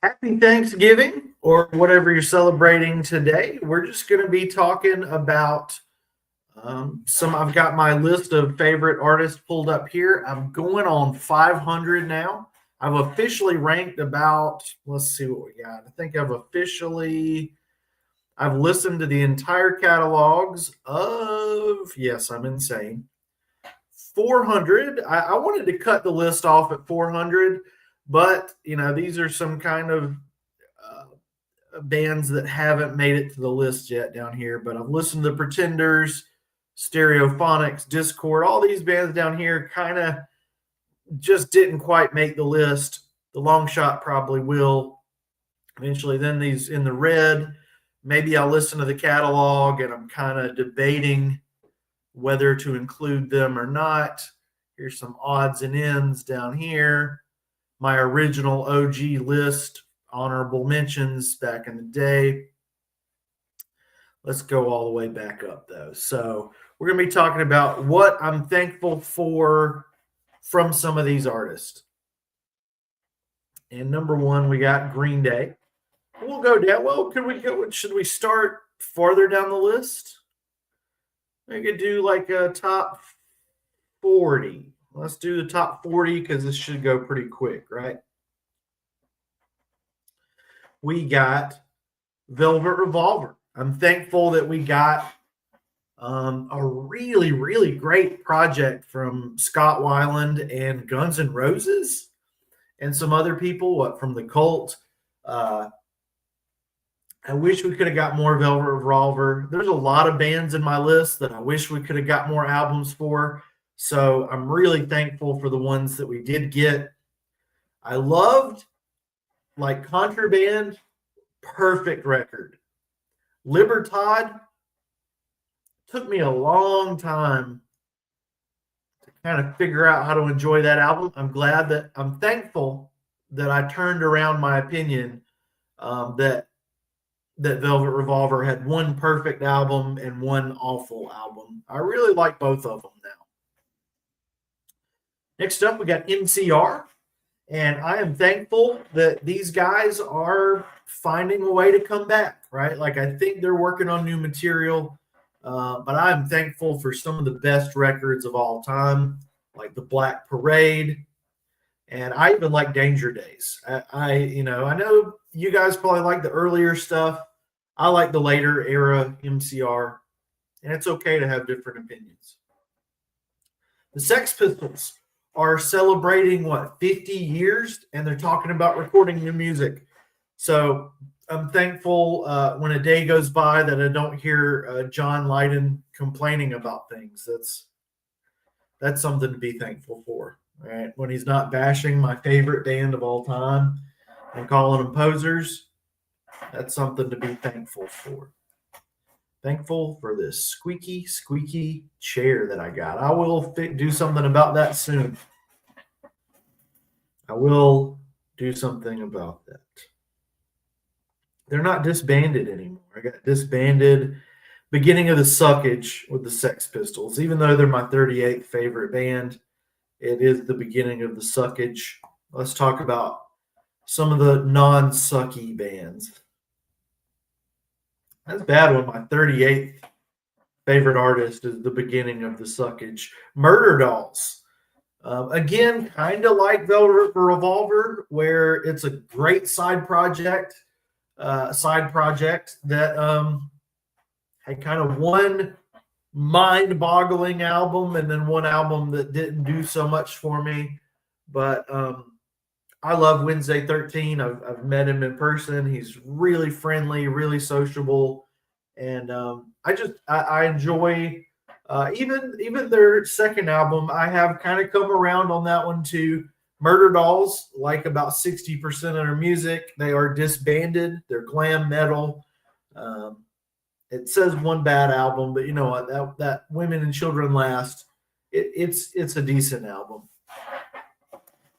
Happy Thanksgiving or whatever you're celebrating today. We're just going to be talking about I've got my list of favorite artists pulled up here. I'm going on 500 now. I've officially ranked about, let's see what we got. I think I've listened to the entire catalogs of, yes, I'm insane, 400. I wanted to cut the list off at 400, but these are some kind of bands that haven't made it to the list yet down here. But I've listened to the Pretenders, Stereophonics, Discord. All these bands down here kind of just didn't quite make the list. The Long Shot probably will eventually. Then these in the red, maybe I'll listen to the catalog, and I'm kind of debating whether to include them or not. Here's some odds and ends down here. My original OG list, honorable mentions back in the day. Let's go all the way back up, though. So we're going to be talking about what I'm thankful for from some of these artists. And number one, we got Green Day. We'll go down. Well, should we start farther down the list? We could do like a top 40. Let's do the top 40 because this should go pretty quick, right? We got Velvet Revolver. I'm thankful that we got a really, really great project from Scott Weiland and Guns N' Roses and some other people from the Cult. I wish we could have got more Velvet Revolver. There's a lot of bands in my list that I wish we could have got more albums for. So I'm really thankful for the ones that we did get. I loved like Contraband, perfect record. Libertad took me a long time to kind of figure out how to enjoy that album. I'm thankful that I turned around my opinion that Velvet Revolver had one perfect album and one awful album. I really like both of them now. Next up, we got MCR. And I am thankful that these guys are finding a way to come back, right? Like, I think they're working on new material, but I'm thankful for some of the best records of all time, like The Black Parade, and I even like Danger Days. I know you guys probably like the earlier stuff. I like the later era MCR, and it's okay to have different opinions. The Sex Pistols are celebrating 50 years, and they're talking about recording new music. So I'm thankful when a day goes by that I don't hear John Lydon complaining about things. That's something to be thankful for, right? When he's not bashing my favorite band of all time and calling them posers, that's something to be thankful for. Thankful for this squeaky, squeaky chair that I got. I will do something about that soon. I will do something about that. They're not disbanded anymore. I got disbanded beginning of the suckage with the Sex Pistols. Even though they're my 38th favorite band, it is the beginning of the suckage. Let's talk about some of the non-sucky bands. That's bad when my 38th favorite artist is the beginning of the suckage. Murder Dolls. Again, kind of like Velvet Revolver, where it's a great side project that had kind of one mind-boggling album and then one album that didn't do so much for me. But I love Wednesday 13. I've met him in person. He's really friendly, really sociable, and I enjoy even their second album. I have kind of come around on that one too. Murder Dolls, like about 60% of their music. They are disbanded. They're glam metal. It says one bad album, but you know what? That Women and Children Last. It's a decent album.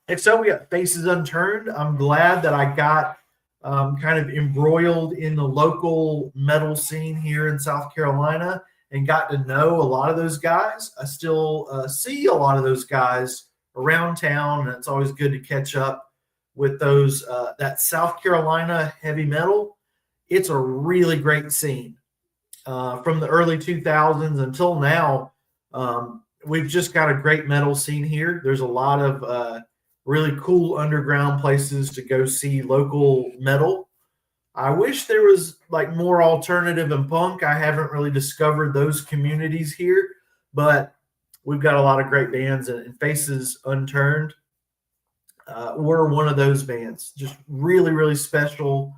Next up, we got Faces Unturned. I'm glad that I got kind of embroiled in the local metal scene here in South Carolina and got to know a lot of those guys. I still see a lot of those guys around town, and it's always good to catch up with those that South Carolina heavy metal. It's a really great scene from the early 2000s until now. We've just got a great metal scene here. There's a lot of really cool underground places to go see local metal. I wish there was like more alternative and punk. I haven't really discovered those communities here, but we've got a lot of great bands, and Faces Unturned were one of those bands. Just really, really special.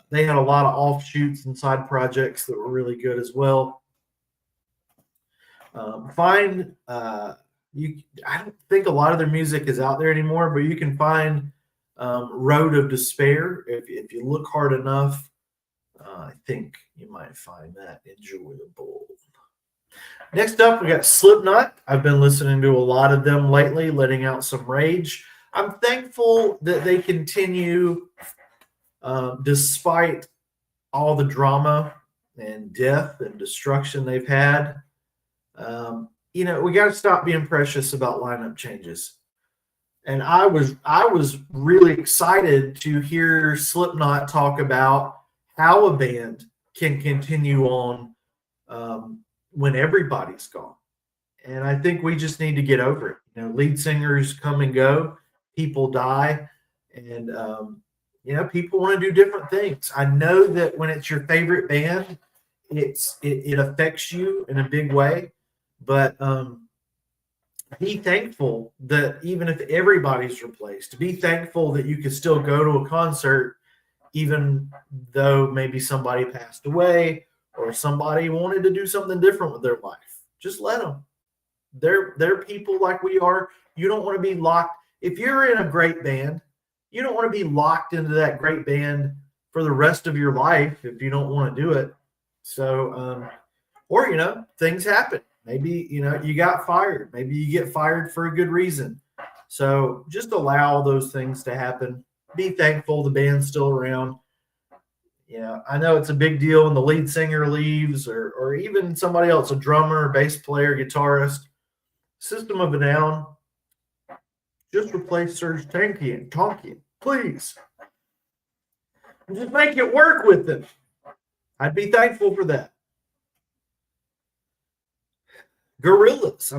They had a lot of offshoots and side projects that were really good as well. Find you. I don't think a lot of their music is out there anymore, but you can find Road of Despair if you look hard enough. I think you might find that enjoyable. Next up, we got Slipknot. I've been listening to a lot of them lately, letting out some rage. I'm thankful that they continue despite all the drama and death and destruction they've had. We got to stop being precious about lineup changes. And I was really excited to hear Slipknot talk about how a band can continue on when everybody's gone. And I think we just need to get over it. Lead singers come and go, people die, and people want to do different things. I know that when it's your favorite band, it affects you in a big way, but be thankful that even if everybody's replaced, be thankful that you can still go to a concert even though maybe somebody passed away or somebody wanted to do something different with their life. Just let them. They're people like we are. You don't want to be locked. If you're in a great band, you don't want to be locked into that great band for the rest of your life if you don't want to do it. So, things happen. Maybe, you got fired. Maybe you get fired for a good reason. So just allow those things to happen. Be thankful the band's still around. I know it's a big deal when the lead singer leaves or even somebody else, a drummer, bass player, guitarist. System of a Down, just replace Serge Tankian, please. And just make it work with them. I'd be thankful for that. Gorillaz.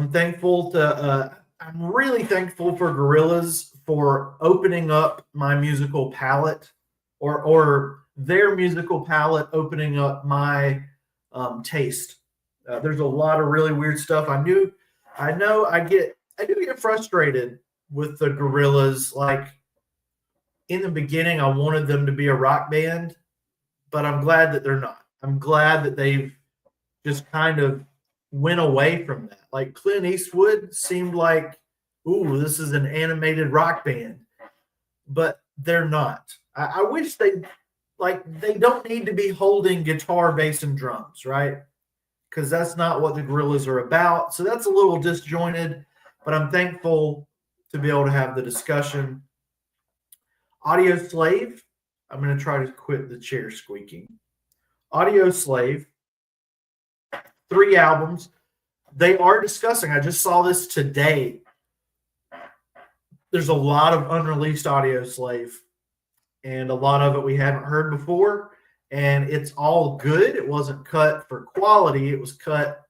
I'm really thankful for Gorillaz for opening up my musical palette or their musical palette opening up my taste. There's a lot of really weird stuff. I do get frustrated with the Gorillaz. Like in the beginning, I wanted them to be a rock band, but I'm glad that they're not. I'm glad that they've just kind of went away from that. Like Clint Eastwood seemed like, ooh, this is an animated rock band, but they're not. I wish they don't need to be holding guitar, bass, and drums, right? Because that's not what the Gorillaz are about. So that's a little disjointed, but I'm thankful to be able to have the discussion. Audio Slave. I'm going to try to quit the chair squeaking. Audio Slave. 3 albums. They are discussing. I just saw this today. There's a lot of unreleased Audio Slave, and a lot of it we haven't heard before. And it's all good. It wasn't cut for quality. It was cut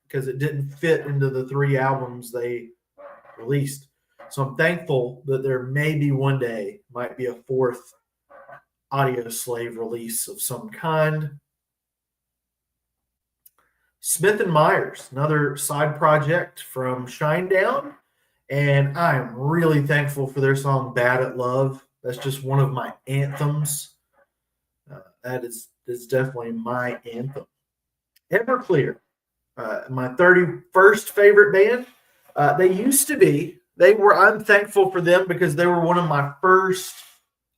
because it didn't fit into the 3 albums they released. So I'm thankful that there maybe one day might be a 4th Audio Slave release of some kind. Smith & Myers, another side project from Shinedown. And I am really thankful for their song Bad at Love. That's just one of my anthems. That is definitely my anthem. Everclear, my 31st favorite band. They used to be. I'm thankful for them because they were one of my first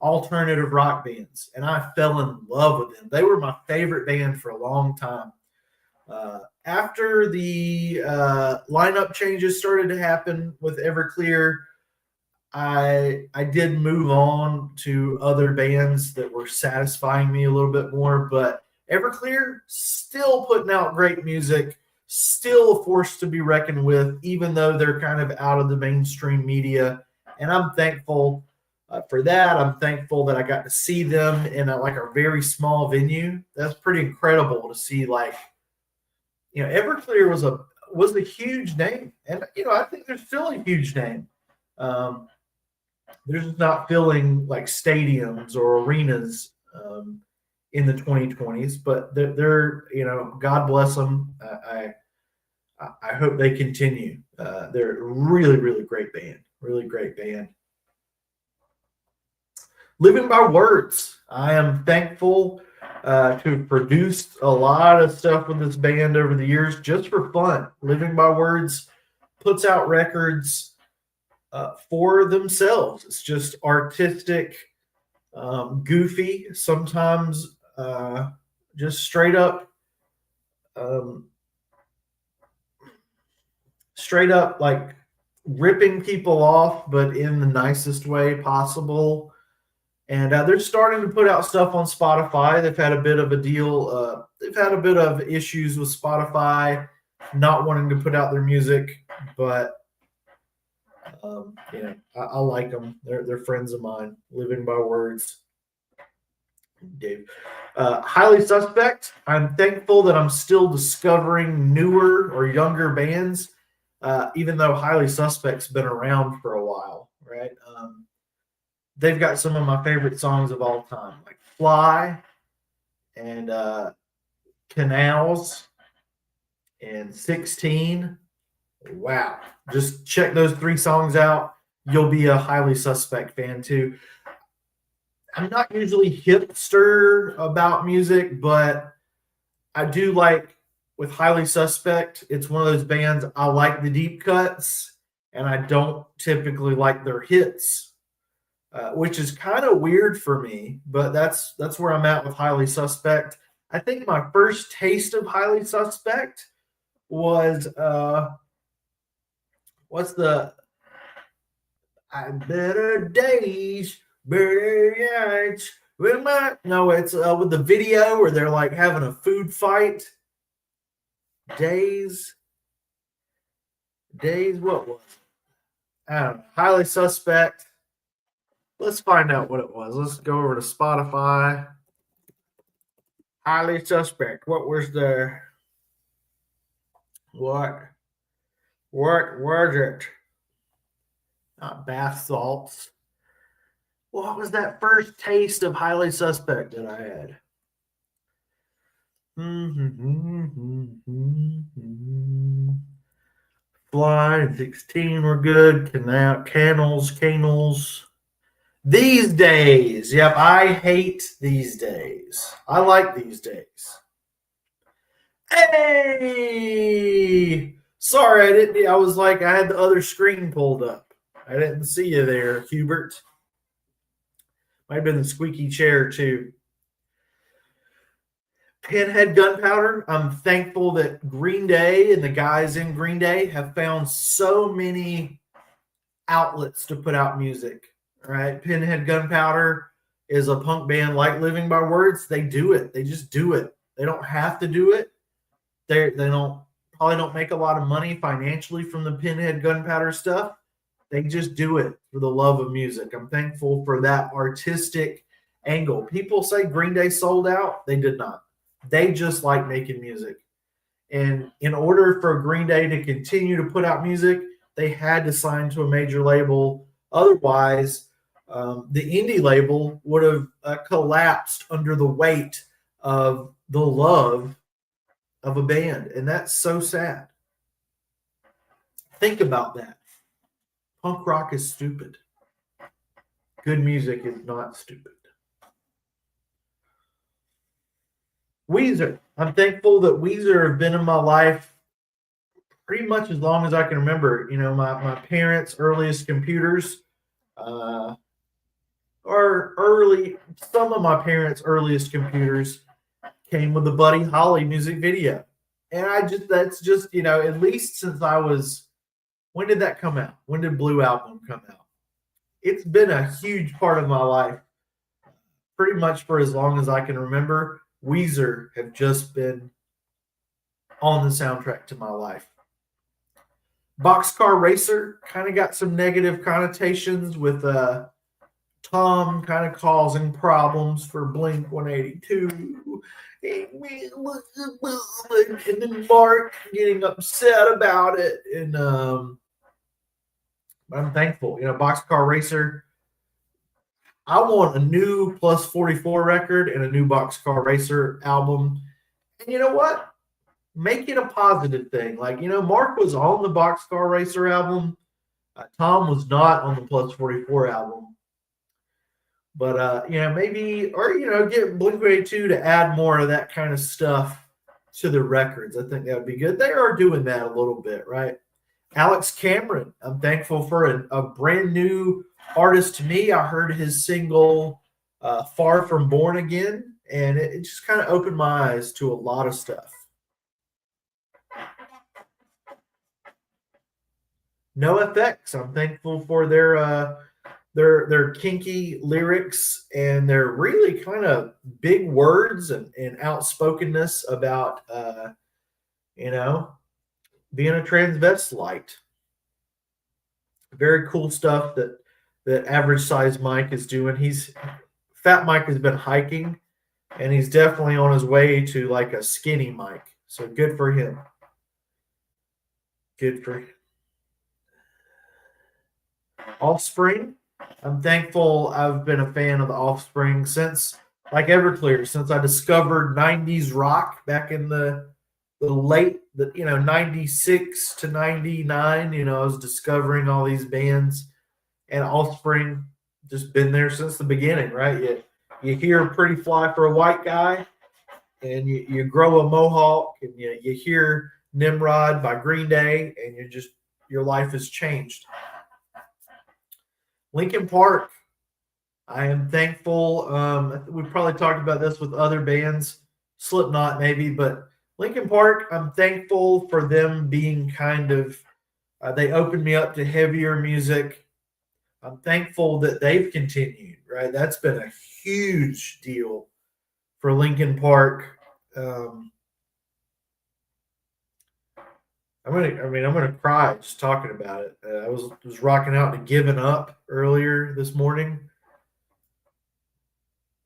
alternative rock bands, and I fell in love with them. They were my favorite band for a long time. After the lineup changes started to happen with Everclear, I did move on to other bands that were satisfying me a little bit more, but Everclear still putting out great music, still a force to be reckoned with, even though they're kind of out of the mainstream media. And I'm thankful for that, I'm thankful that I got to see them in a very small venue. That's pretty incredible to see. Like, Everclear was a huge name, and I think they're still a huge name. Um, they're just not filling like stadiums or arenas in the 2020s, but they're God bless them. I hope they continue. They're a really, really great band. Really great band. Living by Words. I am thankful to have produced a lot of stuff with this band over the years just for fun. Living by Words puts out records for themselves. It's just artistic, goofy, sometimes just um, straight up like ripping people off, but in the nicest way possible. And they're starting to put out stuff on Spotify. They've had a bit of a deal. They've had a bit of issues with Spotify not wanting to put out their music, but I like them. They're friends of mine. Living by Words. Dave. Highly Suspect. I'm thankful that I'm still discovering newer or younger bands, even though Highly Suspect's been around for a while, right? They've got some of my favorite songs of all time, like Fly and Canals and 16. Wow. Just check those 3 songs out. You'll be a Highly Suspect fan too. I'm not usually hipster about music, but I do like with Highly Suspect, it's one of those bands I like the deep cuts and I don't typically like their hits. Which is kind of weird for me, but that's where I'm at with Highly Suspect. I think my first taste of Highly Suspect was what's the better days, better nights. No, it's with the video where they're like having a food fight. Days, what was it? I don't know. Highly Suspect. Let's find out what it was. Let's go over to Spotify. Highly Suspect. What was the what was it? Not bath salts. What was that first taste of Highly Suspect that I had? Fly and 16 were good. Canals. These days. Yep, I hate these days. I like these days. Hey! Sorry, I didn't. I was like, I had the other screen pulled up. I didn't see you there, Hubert. Might have been the squeaky chair, too. Pinhead Gunpowder. I'm thankful that Green Day and the guys in Green Day have found so many outlets to put out music. Right? Pinhead Gunpowder is a punk band like Living by Words. They do it. They just do it. They don't have to do it. They probably don't make a lot of money financially from the Pinhead Gunpowder stuff. They just do it for the love of music. I'm thankful for that artistic angle. People say Green Day sold out. They did not. They just like making music. And in order for Green Day to continue to put out music, they had to sign to a major label. Otherwise, the indie label would have collapsed under the weight of the love of a band. And that's so sad. Think about that. Punk rock is stupid. Good music is not stupid. Weezer. I'm thankful that Weezer have been in my life pretty much as long as I can remember. You know, my parents' earliest computers some of my parents' earliest computers came with the Buddy Holly music video. And that's just, at least since when did that come out? When did Blue Album come out? It's been a huge part of my life, pretty much for as long as I can remember. Weezer have just been on the soundtrack to my life. Boxcar Racer kind of got some negative connotations with Tom kind of causing problems for Blink 182. And then Mark getting upset about it. And I'm thankful. Boxcar Racer. I want a new Plus 44 record and a new Boxcar Racer album. And you know what? Make it a positive thing. Like, Mark was on the Boxcar Racer album. Tom was not on the Plus 44 album. But, maybe, or, get Blink-182 to add more of that kind of stuff to the records. I think that would be good. They are doing that a little bit, right? Alex Cameron, I'm thankful for a brand new artist to me. I heard his single, Far From Born Again, and it just kind of opened my eyes to a lot of stuff. NoFX, I'm thankful for their kinky lyrics and their really kind of big words and outspokenness about being a transvestite. Very cool stuff that Average Size Mike is doing. Fat Mike has been hiking, and he's definitely on his way to like a skinny Mike. So good for him. Good for him. Offspring. I'm thankful I've been a fan of the Offspring since, like Everclear, since I discovered 90s rock back in the late, 96 to 99. I was discovering all these bands, and Offspring just been there since the beginning, right? You hear Pretty Fly for a White Guy, and you grow a mohawk, and you hear Nimrod by Green Day, and your life has changed. Linkin Park, I am thankful. We probably talked about this with other bands, Slipknot maybe, but Linkin Park, I'm thankful for them being kind of, they opened me up to heavier music. I'm thankful that they've continued, right? That's been a huge deal for Linkin Park. I'm gonna cry just talking about it. I was rocking out to Giving Up earlier this morning,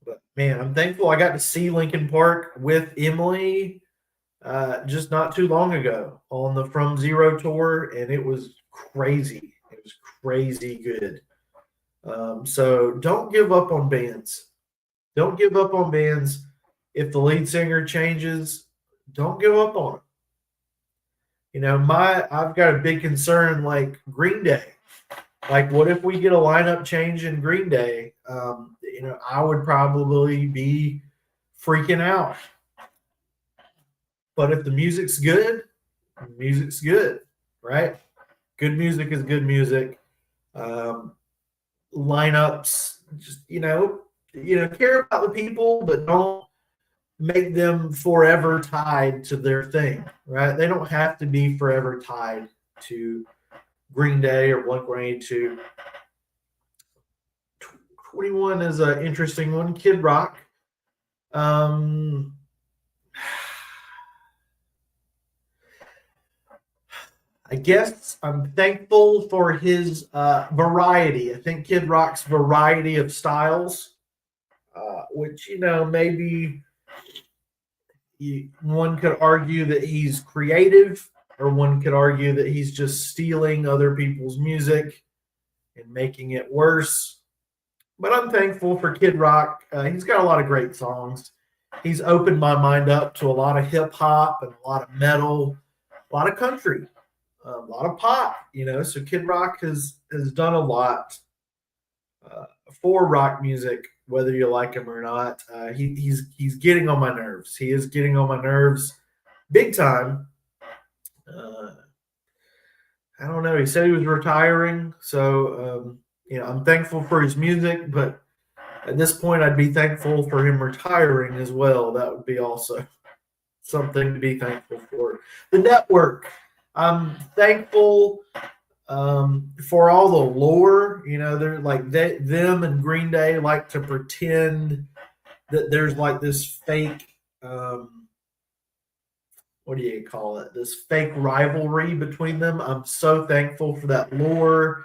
but man, I'm thankful I got to see Linkin Park with Emily just not too long ago on the From Zero tour, and it was crazy. It was crazy good. So don't give up on bands. Don't give up on bands. If the lead singer changes, don't give up on them. I've got a big concern like Green Day. Like, what if we get a lineup change in Green Day? I would probably be freaking out. But if the music's good, right? Good music is good music. Lineups, just care about the people, but don't make them forever tied to their thing, right? They don't have to be forever tied to Green Day or Blink-182. 21 is an interesting one. Kid Rock. I guess I'm thankful for his variety. I think Kid Rock's variety of styles, which, maybe one could argue that he's creative, or one could argue that he's just stealing other people's music and making it worse. But I'm thankful for Kid Rock. He's got a lot of great songs. He's opened my mind up to a lot of hip hop and a lot of metal, a lot of country, a lot of pop. So Kid Rock has done a lot for rock music, whether you like him or not. He's getting on my nerves. He is getting on my nerves big time. I don't know. He said he was retiring, so I'm thankful for his music, but at this point, I'd be thankful for him retiring as well. That would be also something to be thankful for. The network. I'm thankful for all the lore. They're like them and Green Day like to pretend that there's like this fake, what do you call it? This fake rivalry between them. I'm so thankful for that lore.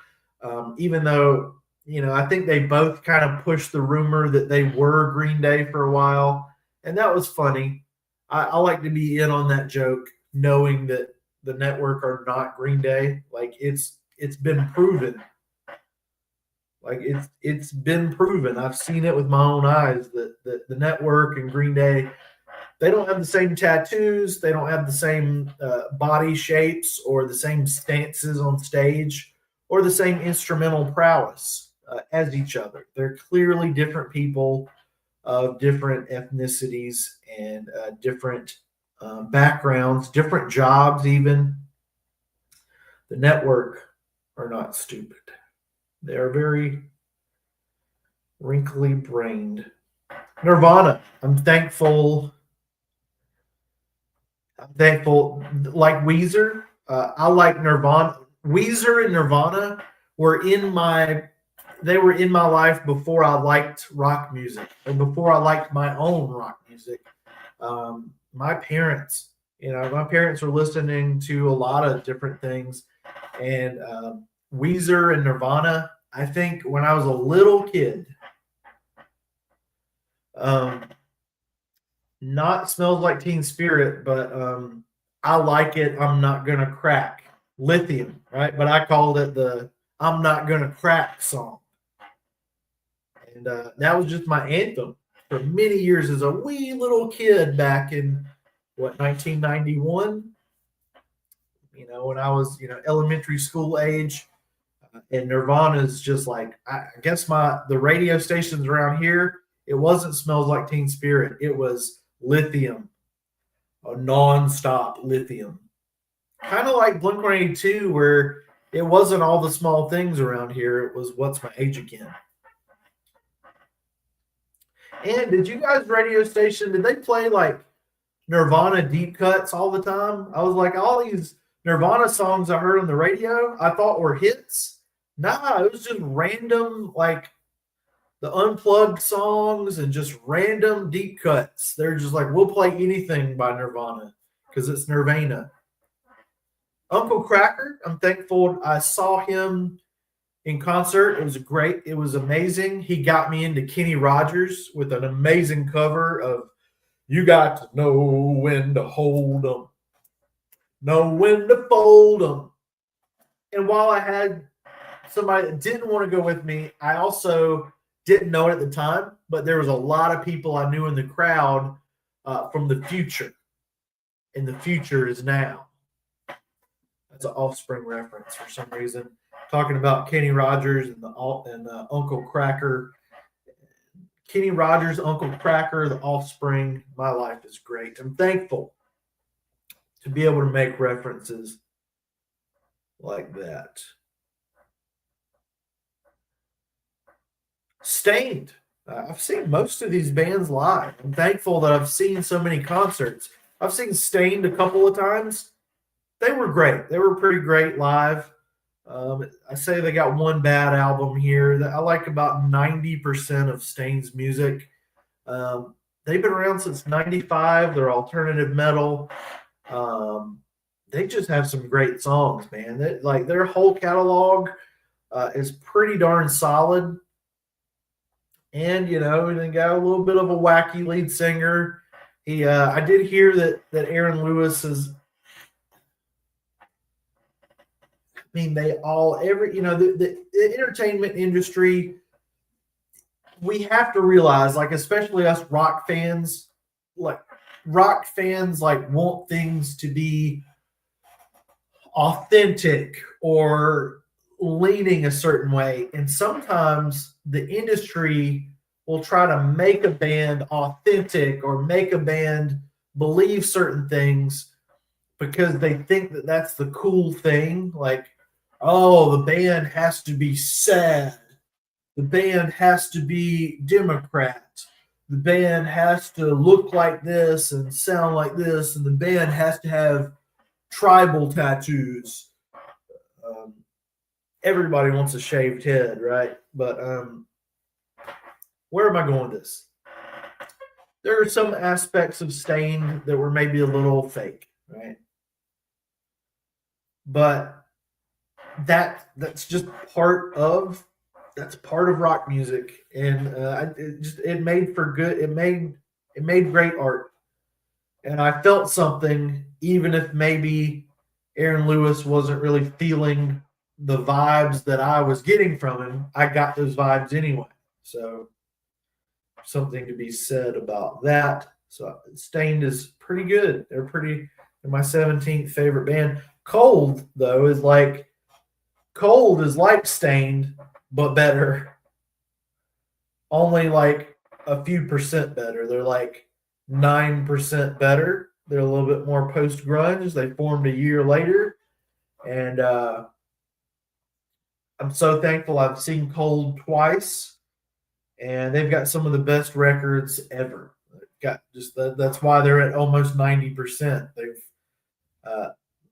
Even though, I think they both kind of pushed the rumor that they were Green Day for a while, and that was funny. I like to be in on that joke, knowing that the network are not Green Day. Like it's been proven. Like it's been proven. I've seen it with my own eyes that the network and Green Day, they don't have the same tattoos. They don't have the same body shapes or the same stances on stage or the same instrumental prowess as each other. They're clearly different people of different ethnicities and different backgrounds, different jobs, even. The network are not stupid. They are very wrinkly brained. Nirvana. I'm thankful, like Weezer. I like Nirvana. Weezer and Nirvana were in my they were in my life before I liked rock music and before I liked my own rock music. My parents, my parents were listening to a lot of different things, and Weezer and Nirvana. I think when I was a little kid, um, not smells like Teen Spirit, but I like it. I'm not gonna crack Lithium, right? But I called it the I'm not gonna crack song, and that was just my anthem for many years as a wee little kid back in what 1991. When I was elementary school age, and Nirvana is just like I guess the radio stations around here. It wasn't Smells Like Teen Spirit. It was Lithium, a non-stop Lithium. Kind of like Blink 182, where it wasn't all the small things around here. It was What's My Age Again. And did you guys radio station? Did they play like Nirvana deep cuts all the time? I was like, all these Nirvana songs I heard on the radio, I thought were hits. Nah, it was just random, like the unplugged songs and just random deep cuts. They're just like, we'll play anything by Nirvana because it's Nirvana. Uncle Cracker, I'm thankful I saw him in concert. It was amazing. He got me into Kenny Rogers with an amazing cover of You Got to Know When to Hold 'em, Know When to Fold 'em. And while I had somebody that didn't want to go with me, I also didn't know it at the time, but there was a lot of people I knew in the crowd from the future, and the future is now. That's an Offspring reference for some reason. Talking about Kenny Rogers and Uncle Cracker. Kenny Rogers, Uncle Cracker, the Offspring. My life is great. I'm thankful to be able to make references like that. Stained. I've seen most of these bands live. I'm thankful that I've seen so many concerts. I've seen Stained a couple of times. They were great. They were pretty great live. I say they got one bad album here. I like about 90% of Stained's music. They've been around since '95. They're alternative metal. They just have some great songs, man. Their whole catalog is pretty darn solid. And they got a little bit of a wacky lead singer. I did hear that Aaron Lewis is. I mean, the entertainment industry, we have to realize, like, especially us rock fans, like want things to be authentic or leaning a certain way. And sometimes the industry will try to make a band authentic or make a band believe certain things because they think that that's the cool thing. Like, oh, the band has to be sad. The band has to be Democrat. The band has to look like this and sound like this. And the band has to have tribal tattoos. Everybody wants a shaved head, right? But where am I going with this? There are some aspects of Stained that were maybe a little fake, right? But that's just part of That's part of rock music, and it made for good. It made great art, and I felt something, even if maybe Aaron Lewis wasn't really feeling the vibes that I was getting from him. I got those vibes anyway. So something to be said about that. So Stained is pretty good. They're my 17th favorite band. Cold is like Stained, but better. Only like a few percent better. They're like 9% better. They're a little bit more post grunge. They formed a year later. And I'm so thankful I've seen Cold twice. And they've got some of the best records ever. That's why they're at almost 90%.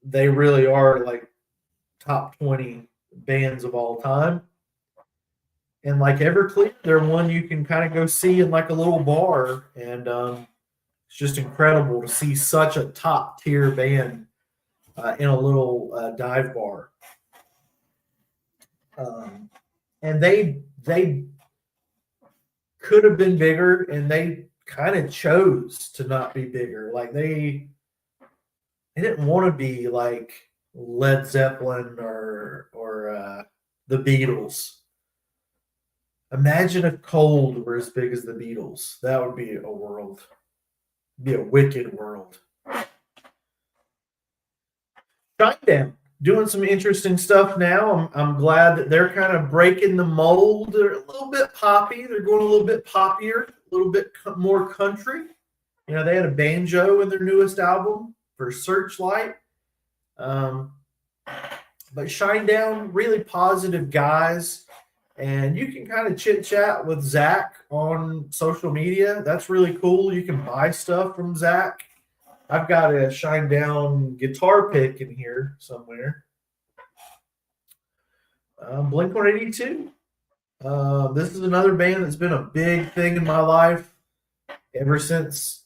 They really are like top 20 bands of all time. And like Everclear, they're one you can kind of go see in like a little bar, and it's just incredible to see such a top tier band in a little dive bar. And they could have been bigger, and they kind of chose to not be bigger. Like they didn't want to be like Led Zeppelin or the Beatles. Imagine if Cold were as big as the Beatles. That would be a world. Be a wicked world. Shinedown doing some interesting stuff now. I'm glad that they're kind of breaking the mold. They're a little bit poppy. They're going a little bit poppier, a little bit more country. You know, they had a banjo in their newest album for Searchlight. But Shinedown, really positive guys. And you can kind of chit chat with Zach on social media. That's really cool. You can buy stuff from Zach. I've got a Shinedown guitar pick in here somewhere. Blink-182. This is another band that's been a big thing in my life ever since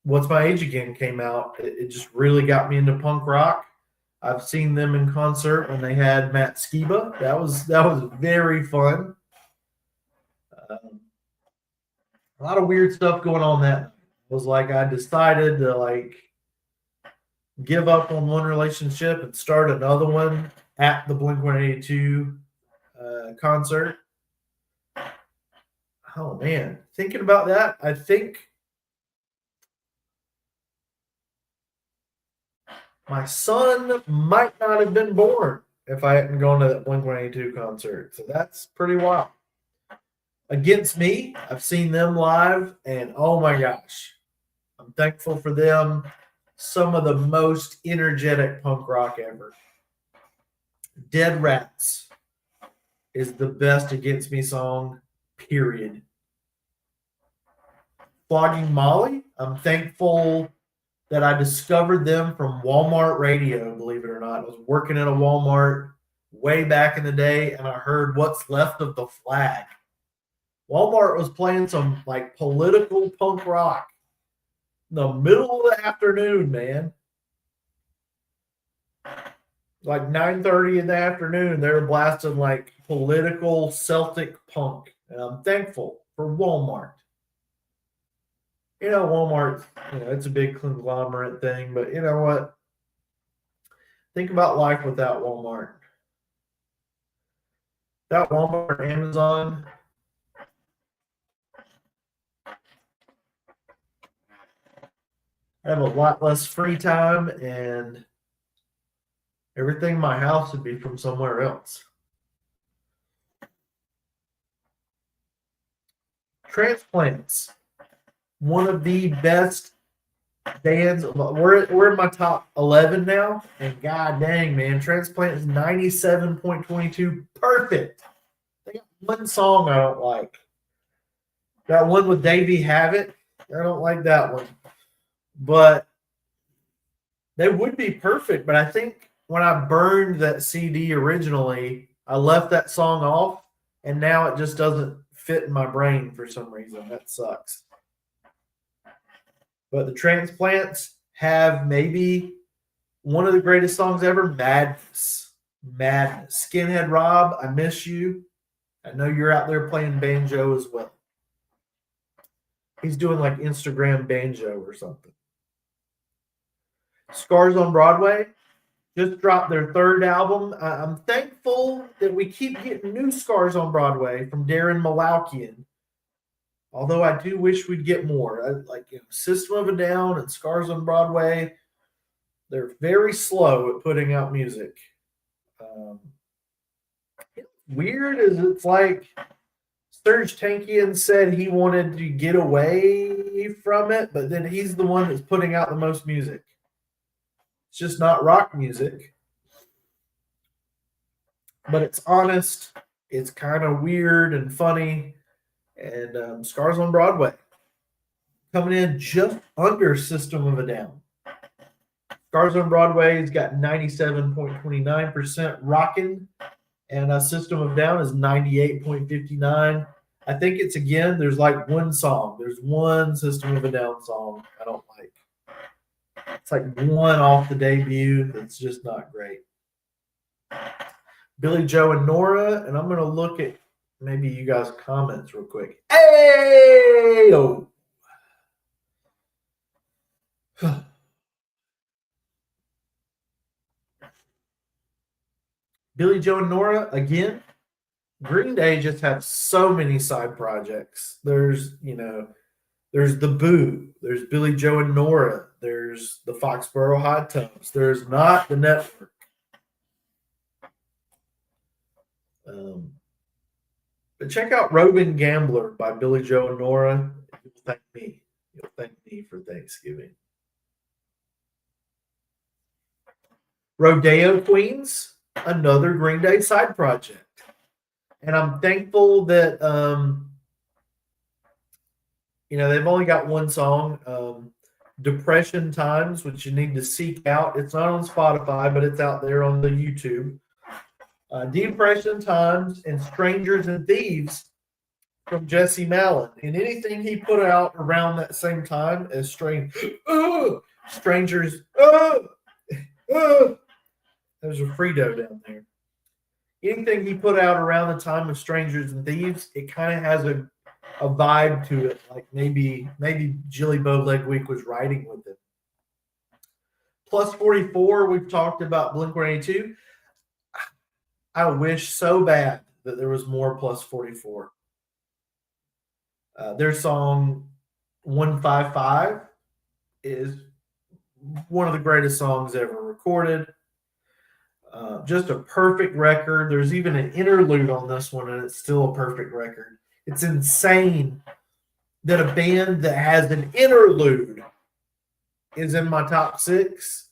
What's My Age Again came out. It just really got me into punk rock. I've seen them in concert when they had Matt Skiba. That was very fun. A lot of weird stuff going on that night. It was like I decided to like give up on one relationship and start another one at the Blink-182 concert. Oh man, thinking about that, I think my son might not have been born if I hadn't gone to that Blink-182 concert. So that's pretty wild. Against Me, I've seen them live, and oh my gosh, I'm thankful for them. Some of the most energetic punk rock ever. Dead Rats is the best Against Me song, period. Flogging Molly, I'm thankful that I discovered them from Walmart radio, believe it or not. I was working at a Walmart way back in the day, and I heard What's Left of the Flag. Walmart was playing some like political punk rock in the middle of the afternoon, man. Like 9:30 in the afternoon, they were blasting like political Celtic punk. And I'm thankful for Walmart. You know, Walmart, it's a big conglomerate thing, but you know what? Think about life without Walmart. Without Walmart, Amazon, I have a lot less free time, and everything in my house would be from somewhere else. Transplants, one of the best bands. We're in my top 11 now, and god dang, man, Transplant is 97.22, perfect. They got one song I don't like. That one with Davey Havett, I don't like that one. But they would be perfect. But I think when I burned that CD originally, I left that song off, and now it just doesn't fit in my brain for some reason. That sucks. But the Transplants have maybe one of the greatest songs ever, Madness. Skinhead Rob, I Miss You. I know you're out there playing banjo as well. He's doing like Instagram banjo or something. Scars on Broadway just dropped their third album. I'm thankful that we keep getting new Scars on Broadway from Darren Malaukian. Although I do wish we'd get more. Like System of a Down and Scars on Broadway, they're very slow at putting out music. Weird is it's like Serge Tankian said he wanted to get away from it, but then he's the one that's putting out the most music. It's just not rock music, but it's honest. It's kind of weird and funny. And Scars on Broadway coming in just under System of a Down. Scars on Broadway's got 97.29% rocking, and System of Down is 98.59. I think it's again, there's like one song. There's one System of a Down song I don't like. It's like one off the debut that's just not great. Billy Joe and Nora, and I'm going to look at maybe you guys' comments real quick. Hey! Oh. Billy Joe and Nora, again, Green Day just have so many side projects. There's the Boo. There's Billy Joe and Nora. There's the Foxborough Hot Tubs. There's not the Network. But check out Roving Gambler by Billy Joe and Nora. You'll thank me. You'll thank me for Thanksgiving. Rodeo Queens, another Green Day side project. And I'm thankful that they've only got one song, Depression Times, which you need to seek out. It's not on Spotify, but it's out there on the YouTube. Depression Times and Strangers and Thieves from Jesse Malin. And anything he put out around that same time as Strangers. There's a Frito down there. Anything he put out around the time of Strangers and Thieves, it kind of has a vibe to it, like maybe Jilly Bowleg Week was writing with it. Plus 44, we've talked about Blink-182. I wish so bad that there was more Plus 44. Their song 155 is one of the greatest songs ever recorded. Just a perfect record. There's even an interlude on this one, and it's still a perfect record. It's insane that a band that has an interlude is in my top 6.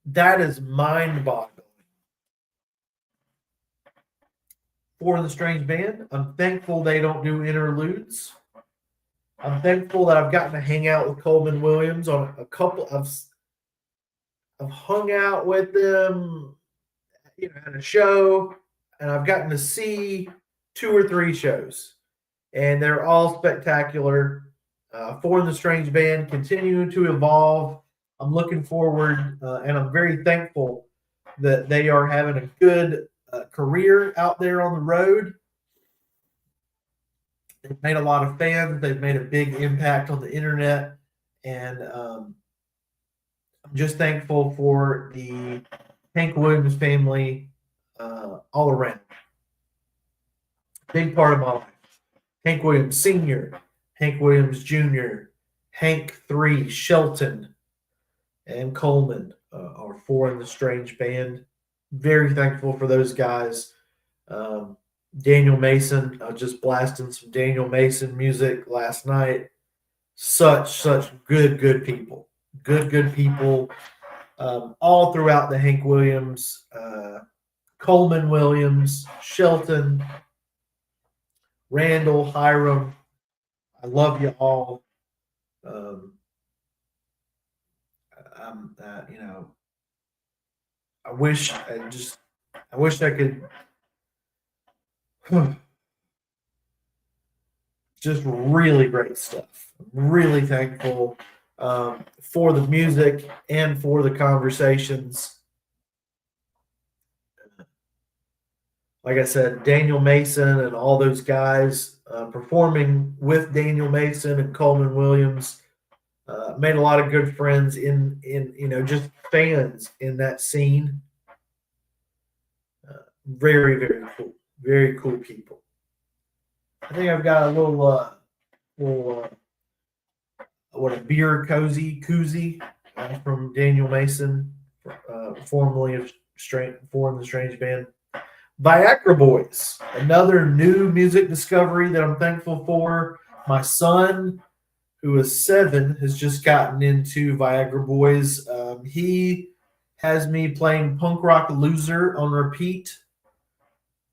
That is mind-boggling. Four in the Strange Band, I'm thankful they don't do interludes. I'm thankful that I've gotten to hang out with Coleman Williams on a couple of. I've hung out with them, at a show, and I've gotten to see 2 or 3 shows, and they're all spectacular. Four in the Strange Band continuing to evolve. I'm looking forward, and I'm very thankful that they are having a good career out there on the road. They've made a lot of fans. They've made a big impact on the internet, and I'm just thankful for the Hank Williams family all around. Big part of my life. Hank Williams Sr., Hank Williams Jr., Hank 3, Shelton, and Coleman are 4 in the Strange Band. Very thankful for those guys. Daniel Mason, just blasting some Daniel Mason music last night. Such good people. Good people all throughout the Hank Williams, Coleman Williams, Shelton, Randall, Hiram. I love you all. I wish I could just really great stuff. I'm really thankful for the music and for the conversations. like I said, Daniel Mason and all those guys performing with Daniel Mason and Coleman Williams. Made a lot of good friends in just fans in that scene. Very, very cool people. I think I've got a little what a beer koozie from Daniel Mason, formerly of Four the Strange Band. Viagra Boys, another new music discovery that I'm thankful for. My son, who is 7, has just gotten into Viagra Boys. He has me playing Punk Rock Loser on repeat.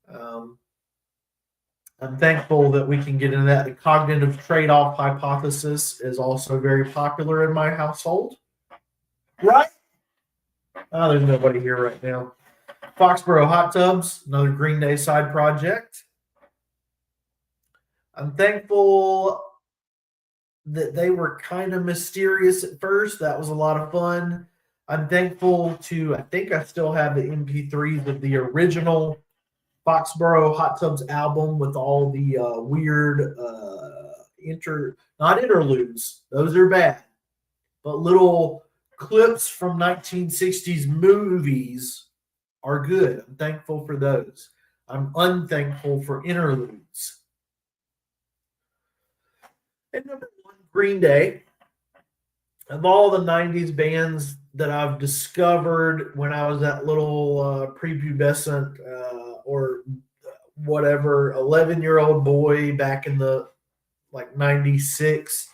I'm thankful that we can get into that. The cognitive trade-off hypothesis is also very popular in my household. Right? Oh, there's nobody here right now. Foxborough Hot Tubs, another Green Day side project. I'm thankful that they were kind of mysterious at first. That was a lot of fun. I'm thankful I think I still have the MP3s of the original Foxborough Hot Tubs album with all the weird not interludes. Those are bad. But little clips from 1960s movies are good. I'm thankful for those. I'm unthankful for interludes. And number 1, Green Day. Of all the 90s bands that I've discovered when I was that little prepubescent or whatever 11-year-old boy back in the 96,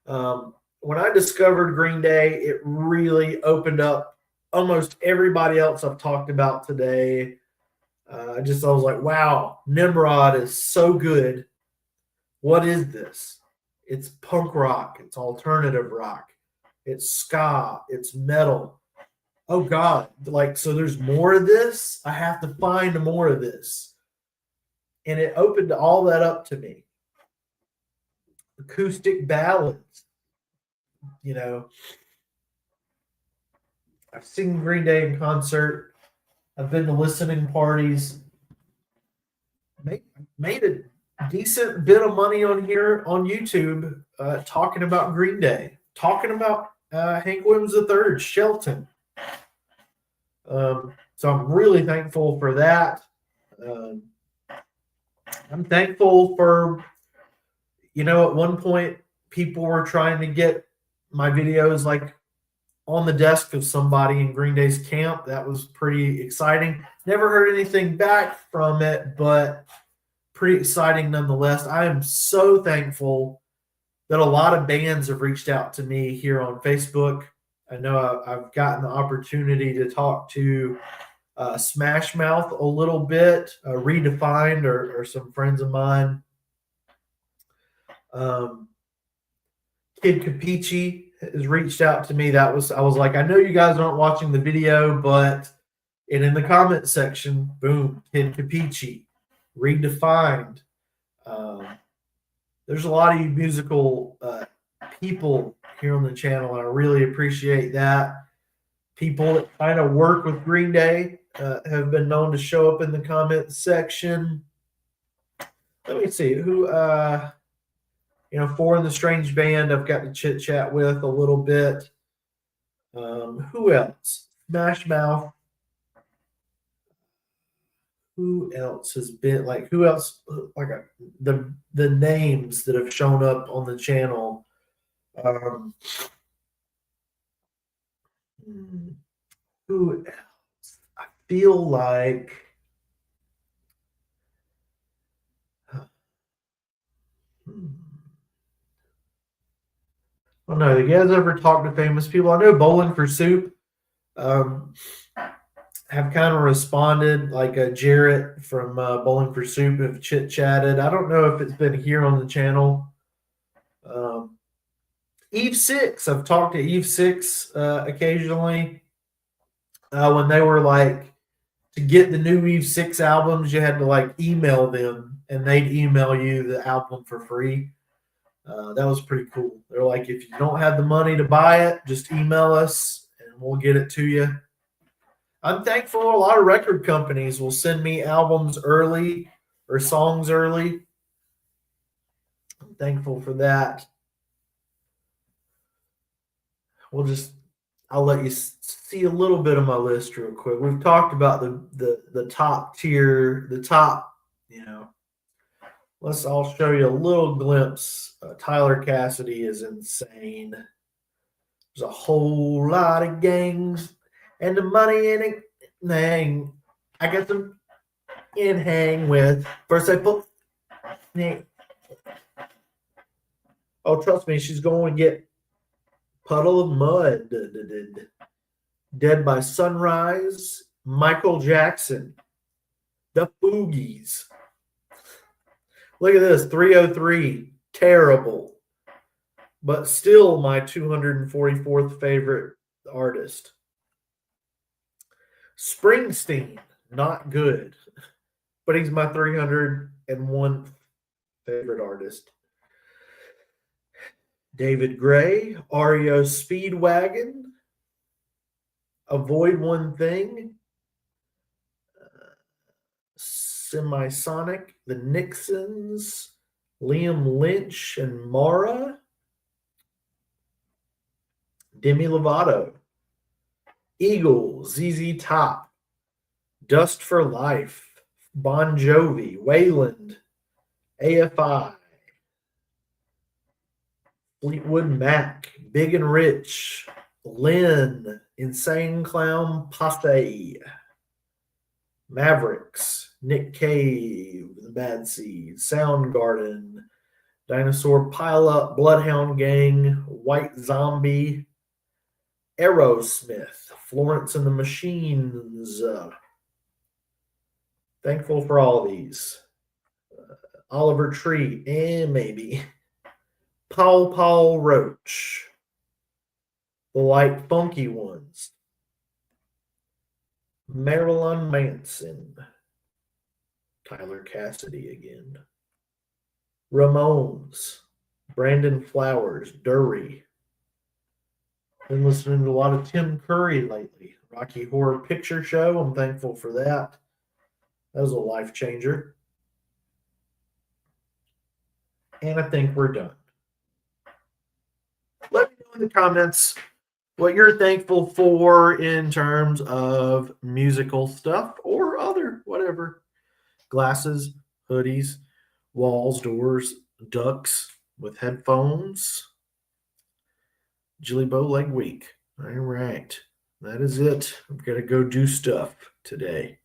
when I discovered Green Day, it really opened up almost everybody else I've talked about today. I was like, wow, Nimrod is so good. What is this? It's punk rock. It's alternative rock. It's ska. It's metal. Oh, God. So there's more of this? I have to find more of this. And it opened all that up to me. Acoustic ballads. I've seen Green Day in concert. I've been to listening parties. Made a decent bit of money on here on YouTube talking about Green Day, talking about Hank Williams III, Shelton. So I'm really thankful for that. I'm thankful for, at one point people were trying to get my videos on the desk of somebody in Green Day's camp. That was pretty exciting. Never heard anything back from it, but pretty exciting nonetheless. I am so thankful that a lot of bands have reached out to me here on Facebook. I know I've gotten the opportunity to talk to Smash Mouth a little bit, Redefined, or some friends of mine. Kid Capici has reached out to me. I was like, I know you guys aren't watching the video, but in the comment section, boom, Kid Capici, Redefined. There's a lot of you musical people here on the channel, and I really appreciate that. People that kind of work with Green Day have been known to show up in the comment section. Let me see who, Four in the Strange Band, I've got to chit chat with a little bit. Who else? Smash Mouth. Who else has been who else the names that have shown up on the channel? Who else? I feel like I don't know. You guys ever talk to famous people? I know Bowling for Soup have kind of responded, Jarrett from Bowling for Soup have chit-chatted. I don't know if it's been here on the channel. Eve 6, I've talked to Eve 6 occasionally. When they were to get the new Eve 6 albums, you had to email them, and they'd email you the album for free. That was pretty cool. They're like, if you don't have the money to buy it, just email us and we'll get it to you. I'm thankful a lot of record companies will send me albums early or songs early. I'm thankful for that. We'll just I'll let you see a little bit of my list real quick. We've talked about the top tier, the top, you know. I'll show you a little glimpse. Tyler Cassidy is insane. There's a whole lot of gangs and the money in it. Dang, I got them in hang with. First I put. Oh, trust me, she's going to get Puddle of Mud. Dead by Sunrise. Michael Jackson. The Foogies. Look at this, 303. Terrible. But still my 244th favorite artist. Springsteen, not good. But he's my 301st favorite artist. David Gray, REO Speedwagon, Avoid One Thing, Semisonic, The Nixons, Liam Lynch and Mara, Demi Lovato, Eagles, ZZ Top, Dust for Life, Bon Jovi, Wayland, AFI, Fleetwood Mac, Big and Rich, Lynn, Insane Clown Posse, Mavericks, Nick Cave, The Bad Seeds, Soundgarden, Dinosaur Pileup, Bloodhound Gang, White Zombie, Aerosmith, Florence and the Machines. Thankful for all these. Oliver Tree, and maybe Paul Roach, the light funky ones, Marilyn Manson, Tyler Cassidy again, Ramones, Brandon Flowers, Dury. Been listening to a lot of Tim Curry lately. Rocky Horror Picture Show. I'm thankful for that. That was a life changer. And I think we're done. Let me know in the comments what you're thankful for in terms of musical stuff or other, whatever. Glasses, hoodies, walls, doors, ducks with headphones. Jilly Bow Leg Week. All right. That is it. I'm going to go do stuff today.